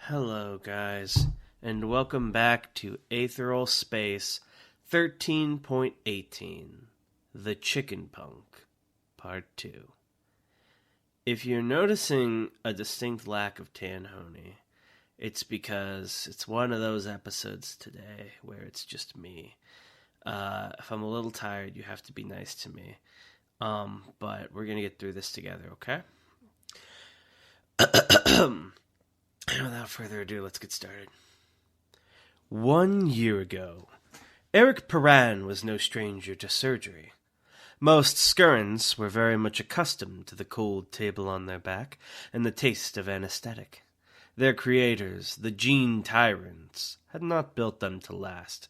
Hello, guys, and welcome back to Aetheral Space 13.18, The Chicken Punk, Part 2. If you're noticing a distinct lack of Tanhoney, it's because it's one of those episodes today where it's just me. If I'm a little tired, you have to be nice to me. But we're gonna get through this together, okay? And without further ado, let's get started. 1 year ago, Eric Perrin was no stranger to surgery. Most Skurrans were very much accustomed to the cold table on their back and the taste of anesthetic. Their creators, the gene tyrants, had not built them to last.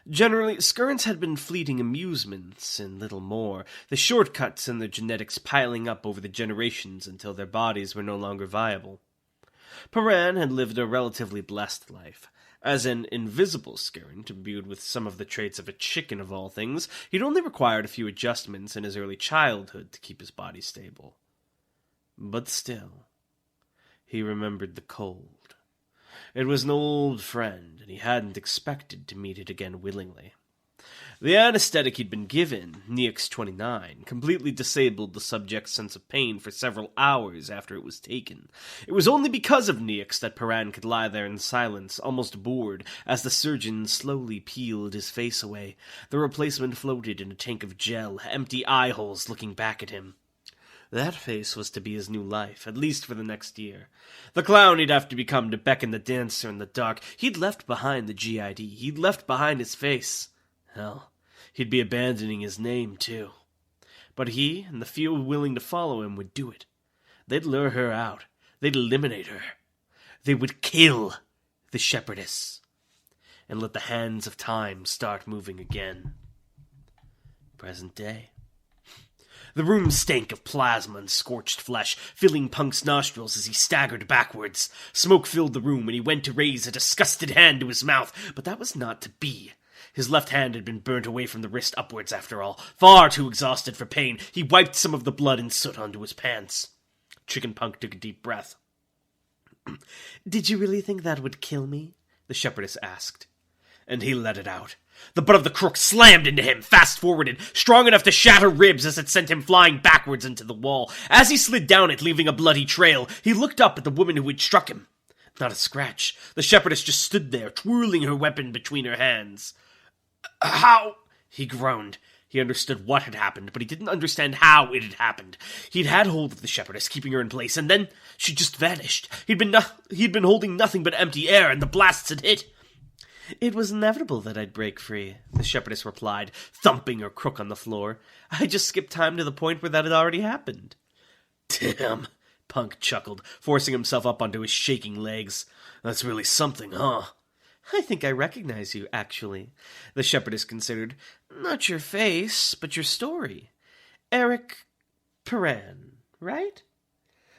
Generally, Skurrans had been fleeting amusements and little more, the shortcuts in their genetics piling up over the generations until their bodies were no longer viable. Perrin had lived a relatively blessed life. As an invisible Skurran, imbued with some of the traits of a chicken of all things, he'd only required a few adjustments in his early childhood to keep his body stable. But still, he remembered the cold. It was an old friend, and he hadn't expected to meet it again willingly. The anesthetic he'd been given, Neox-29, completely disabled the subject's sense of pain for several hours after it was taken. It was only because of Neox that Perrin could lie there in silence, almost bored, as the surgeon slowly peeled his face away. The replacement floated in a tank of gel, empty eye holes looking back at him. That face was to be his new life, at least for the next year. The clown he'd have to become to beckon the dancer in the dark. He'd left behind the GID. He'd left behind his face. Hell, he'd be abandoning his name, too. But he and the few willing to follow him would do it. They'd lure her out. They'd eliminate her. They would kill the shepherdess and let the hands of time start moving again. Present day. The room stank of plasma and scorched flesh, filling Punk's nostrils as he staggered backwards. Smoke filled the room, and he went to raise a disgusted hand to his mouth, but that was not to be. His left hand had been burnt away from the wrist upwards, after all. Far too exhausted for pain, he wiped some of the blood and soot onto his pants. Chicken Punk took a deep breath. "Did you really think that would kill me?" the shepherdess asked. And he let it out. The butt of the crook slammed into him, fast-forwarded, strong enough to shatter ribs as it sent him flying backwards into the wall. As he slid down it, leaving a bloody trail, he looked up at the woman who had struck him. Not a scratch. The shepherdess just stood there, twirling her weapon between her hands. "How?" he groaned. He understood what had happened, but he didn't understand how it had happened. He'd had hold of the shepherdess, keeping her in place, and then she just vanished. He'd been holding nothing but empty air, and the blasts had hit. "It was inevitable that I'd break free," the shepherdess replied, thumping her crook on the floor. "I just skipped time to the point where that had already happened." "Damn," Punk chuckled, forcing himself up onto his shaking legs. "That's really something, huh?" "I think I recognize you, actually," the shepherdess considered. "Not your face, but your story. Eric Perrin, right?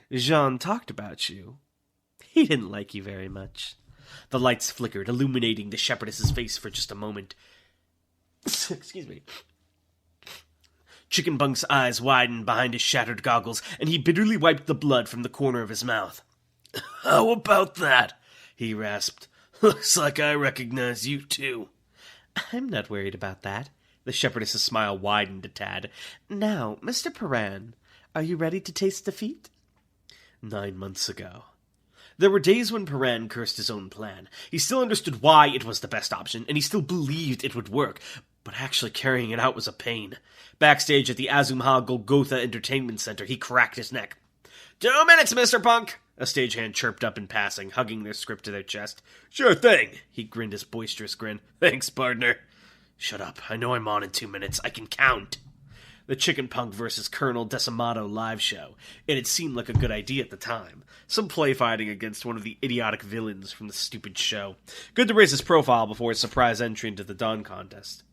Jean talked about you. He didn't like you very much." The lights flickered, illuminating the shepherdess's face for just a moment. Excuse me. Chicken Punk's eyes widened behind his shattered goggles, and he bitterly wiped the blood from the corner of his mouth. "How about that?" he rasped. "Looks like I recognize you, too." "I'm not worried about that." The shepherdess's smile widened a tad. "Now, Mr. Perrin, are you ready to taste defeat?" 9 months ago. There were days when Perrin cursed his own plan. He still understood why it was the best option, and he still believed it would work, but actually carrying it out was a pain. Backstage at the Azumha Golgotha Entertainment Center, he cracked his neck. 2 minutes, Mr. Punk!" a stagehand chirped up in passing, hugging their script to their chest. "Sure thing," he grinned his boisterous grin. "Thanks, partner." "Shut up. I know I'm on in 2 minutes. I can count." The Chicken Punk vs. Colonel Decimato live show. It had seemed like a good idea at the time. Some play fighting against one of the idiotic villains from the stupid show. Good to raise his profile before his surprise entry into the Dawn contest.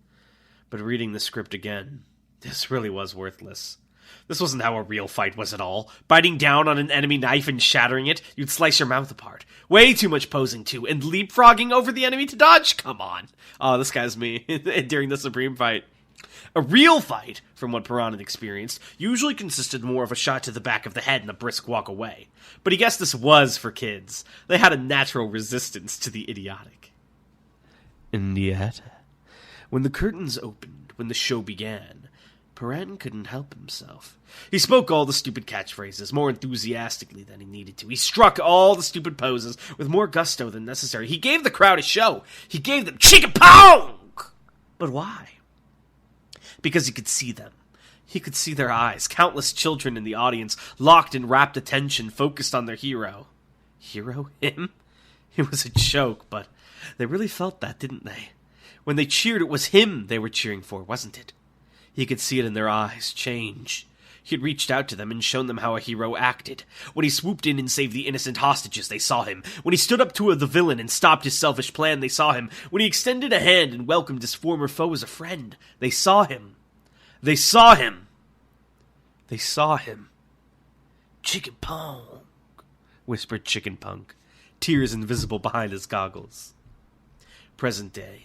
But reading the script again, this really was worthless. This wasn't how a real fight was at all. Biting down on an enemy knife and shattering it, you'd slice your mouth apart. Way too much posing too, and leapfrogging over the enemy to dodge? Come on. Oh, this guy's me during the Supreme fight. A real fight, from what Piran had experienced, usually consisted more of a shot to the back of the head and a brisk walk away. But he guessed this was for kids. They had a natural resistance to the idiotic. And yet, when the curtains opened, when the show began, Piran couldn't help himself. He spoke all the stupid catchphrases more enthusiastically than he needed to. He struck all the stupid poses with more gusto than necessary. He gave the crowd a show. He gave them chick-a-pong! But why? Because he could see them. He could see their eyes, countless children in the audience, locked in rapt attention, focused on their hero. Hero? Him? It was a joke, but they really felt that, didn't they? When they cheered, it was him they were cheering for, wasn't it? He could see it in their eyes change. He had reached out to them and shown them how a hero acted. When he swooped in and saved the innocent hostages, they saw him. When he stood up to the villain and stopped his selfish plan, they saw him. When he extended a hand and welcomed his former foe as a friend, they saw him. They saw him. They saw him. Chicken Punk, whispered Chicken Punk, tears invisible behind his goggles. Present day.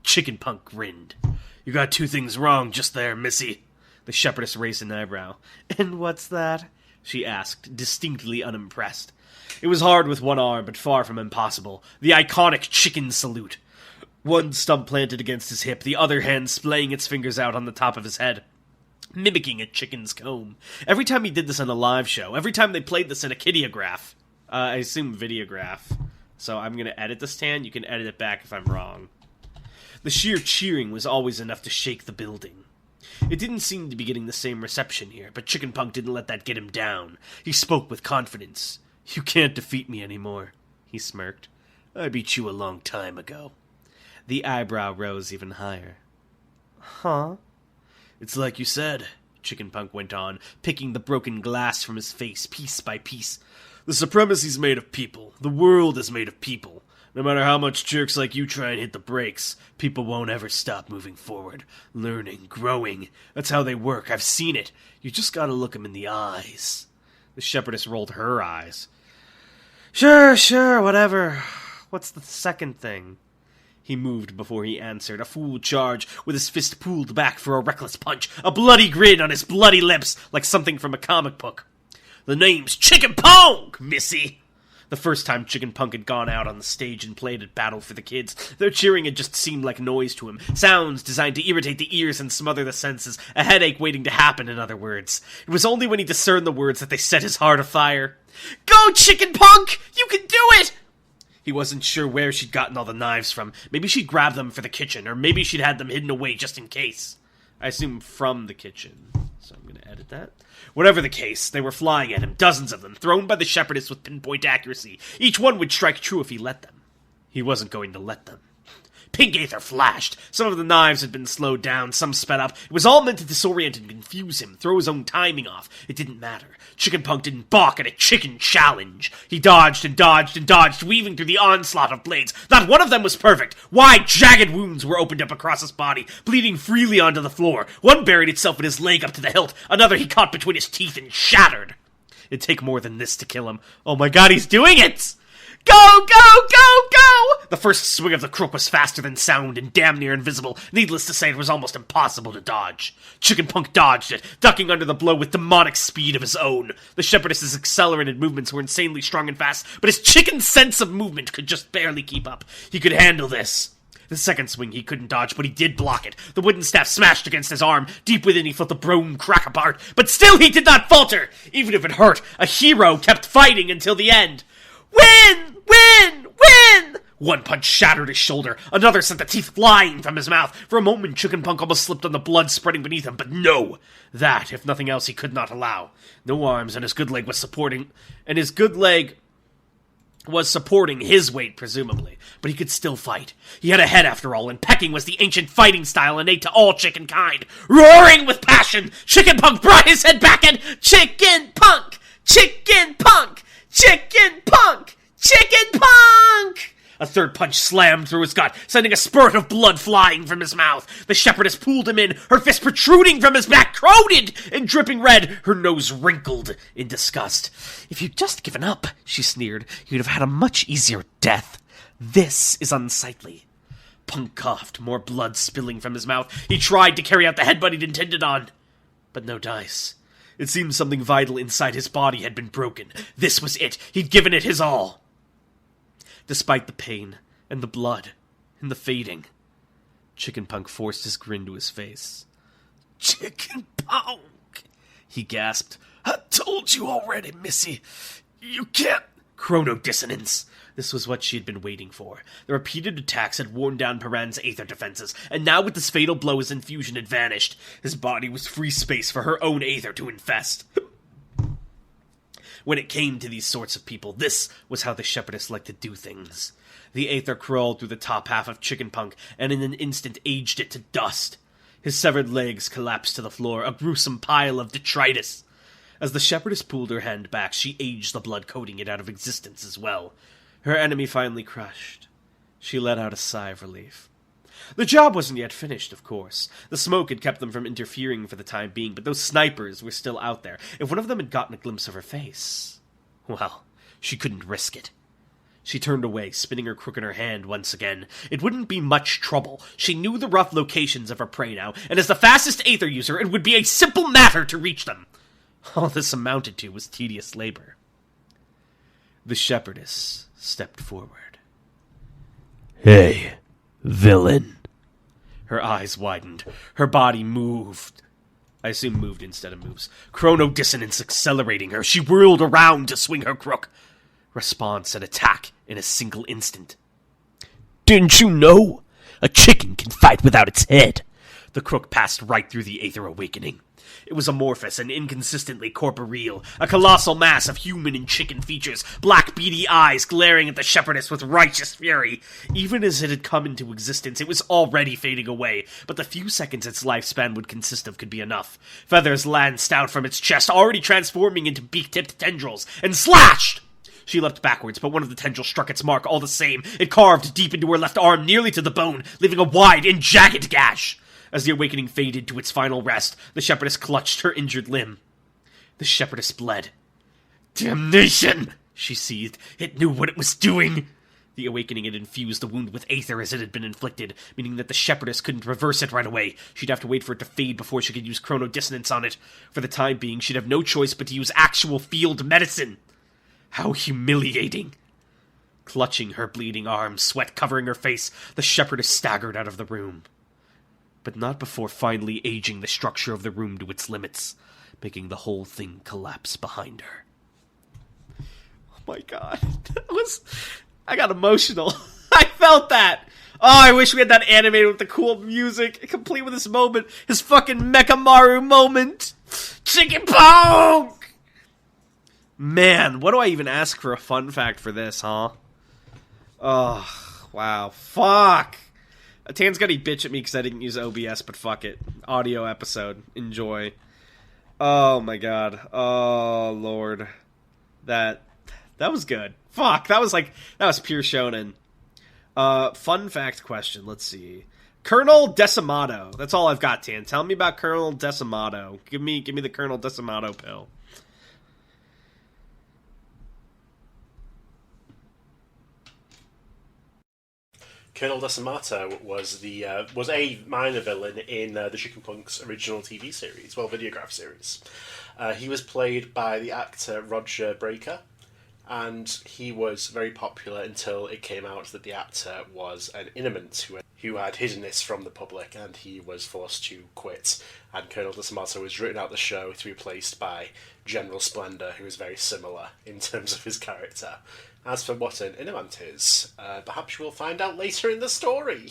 Chicken Punk grinned. You got two things wrong just there, missy. The shepherdess raised an eyebrow. And what's that? She asked, distinctly unimpressed. It was hard with one arm, but far from impossible. The iconic chicken salute. One stump planted against his hip, the other hand splaying its fingers out on the top of his head, mimicking a chicken's comb. Every time he did this on a live show, every time they played this in a kidiograph, I assume videograph, so I'm going to edit this, Tan. You can edit it back if I'm wrong. The sheer cheering was always enough to shake the building. It didn't seem to be getting the same reception here, but Chicken Punk didn't let that get him down. He spoke with confidence. You can't defeat me anymore, he smirked. I beat you a long time ago. The eyebrow rose even higher. Huh? It's like you said, Chicken Punk went on, picking the broken glass from his face piece by piece. The supremacy's made of people. The world is made of people. No matter how much jerks like you try and hit the brakes, people won't ever stop moving forward, learning, growing. That's how they work. I've seen it. You just gotta look 'em in the eyes. The shepherdess rolled her eyes. Sure, whatever. What's the second thing? He moved before he answered, a full charge, with his fist pulled back for a reckless punch, a bloody grin on his bloody lips, like something from a comic book. The name's Chicken Punk, missy! The first time Chicken Punk had gone out on the stage and played at Battle for the Kids, their cheering had just seemed like noise to him, sounds designed to irritate the ears and smother the senses, a headache waiting to happen, in other words. It was only when he discerned the words that they set his heart afire. Go, Chicken Punk! You can do it! He wasn't sure where she'd gotten all the knives from. Maybe she'd grabbed them for the kitchen, or maybe she'd had them hidden away just in case. I assume from the kitchen, so I'm going to edit that. Whatever the case, they were flying at him, dozens of them, thrown by the shepherdess with pinpoint accuracy. Each one would strike true if he let them. He wasn't going to let them. Pink aether flashed. Some of the knives had been slowed down, some sped up. It was all meant to disorient and confuse him, throw his own timing off. It didn't matter. Chicken Punk didn't balk at a chicken challenge. He dodged and dodged and dodged, weaving through the onslaught of blades. Not one of them was perfect. Wide, jagged wounds were opened up across his body, bleeding freely onto the floor. One buried itself in his leg up to the hilt. Another he caught between his teeth and shattered. It'd take more than this to kill him. Oh my god, he's doing it! Go, go, go, go! The first swing of the crook was faster than sound and damn near invisible. Needless to say, it was almost impossible to dodge. Chicken Punk dodged it, ducking under the blow with demonic speed of his own. The shepherdess's accelerated movements were insanely strong and fast, but his chicken sense of movement could just barely keep up. He could handle this. The second swing he couldn't dodge, but he did block it. The wooden staff smashed against his arm. Deep within he felt the bone crack apart. But still he did not falter! Even if it hurt, a hero kept fighting until the end. Win! Win! Win! One punch shattered his shoulder. Another sent the teeth flying from his mouth. For a moment, Chicken Punk almost slipped on the blood spreading beneath him, but no! That, if nothing else, he could not allow. No arms, and his good leg was supporting... And his good leg was supporting his weight, presumably. But he could still fight. He had a head, after all, and pecking was the ancient fighting style innate to all chicken kind. Roaring with passion, Chicken Punk brought his head back and... Chicken Punk! Chicken Punk! Chicken Punk! Chicken Punk! A third punch slammed through his gut, sending a spurt of blood flying from his mouth. The shepherdess pulled him in, her fist protruding from his back, corroded and dripping red, her nose wrinkled in disgust. If you'd just given up, she sneered, you'd have had a much easier death. This is unsightly. Punk coughed, more blood spilling from his mouth. He tried to carry out the headbutt he'd intended on, but no dice. It seemed something vital inside his body had been broken. This was it. He'd given it his all. Despite the pain, and the blood, and the fading, Chicken Punk forced his grin to his face. "Chicken Punk," he gasped. "I told you already, Missy. You can't..." Chronodissonance. This was what she had been waiting for. The repeated attacks had worn down Paran's aether defenses, and now with this fatal blow his infusion had vanished. His body was free space for her own aether to infest. When it came to these sorts of people, this was how the shepherdess liked to do things. The aether crawled through the top half of Chicken Punk, and in an instant aged it to dust. His severed legs collapsed to the floor, a gruesome pile of detritus. As the shepherdess pulled her hand back, she aged the blood, coating it out of existence as well. Her enemy finally crushed. She let out a sigh of relief. The job wasn't yet finished, of course. The smoke had kept them from interfering for the time being, but those snipers were still out there. If one of them had gotten a glimpse of her face, well, she couldn't risk it. She turned away, spinning her crook in her hand once again. It wouldn't be much trouble. She knew the rough locations of her prey now, and as the fastest aether user, it would be a simple matter to reach them. All this amounted to was tedious labor. The shepherdess stepped forward. "Hey, villain." Her eyes widened. Her body moved. I assume moved instead of moves. Chronodissonance accelerating her. She whirled around to swing her crook. Response and attack in a single instant. "Didn't you know? A chicken can fight without its head." The crook passed right through the aether awakening. It was amorphous and inconsistently corporeal, a colossal mass of human and chicken features, black beady eyes glaring at the shepherdess with righteous fury. Even as it had come into existence, it was already fading away, but the few seconds its lifespan would consist of could be enough. Feathers lanced out from its chest, already transforming into beak-tipped tendrils, and slashed! She leapt backwards, but one of the tendrils struck its mark all the same. It carved deep into her left arm, nearly to the bone, leaving a wide and jagged gash. As the awakening faded to its final rest, the shepherdess clutched her injured limb. The shepherdess bled. "Damnation!" she seethed. It knew what it was doing. The awakening had infused the wound with aether as it had been inflicted, meaning that the shepherdess couldn't reverse it right away. She'd have to wait for it to fade before she could use chronodissonance on it. For the time being, she'd have no choice but to use actual field medicine. How humiliating. Clutching her bleeding arm, sweat covering her face, the shepherdess staggered out of the room. But not before finally aging the structure of the room to its limits, making the whole thing collapse behind her. Oh my god. I got emotional. I felt that. Oh, I wish we had that animated with the cool music, complete with this moment. His fucking Mechamaru moment. Chicken Punk! Man, what do I even ask for a fun fact for this, huh? Oh, wow. Fuck. Tan's gonna bitch at me because I didn't use OBS, but fuck it. Audio episode. Enjoy. Oh my god. Oh lord. That was good. Fuck. That was pure shonen. Fun fact question. Let's see. Colonel Decimato. That's all I've got, Tan. Tell me about Colonel Decimato. Give me the Colonel Decimato pill. Colonel Decimato was a minor villain in the Chicken Punk's original TV series, Videograph series. He was played by the actor Roger Breaker, and he was very popular until it came out that the actor was an intimate who had hidden this from the public, and he was forced to quit. And Colonel Decimato was written out the show to be replaced by General Splendor, who is very similar in terms of his character. As for what an Inamant is, perhaps we'll find out later in the story.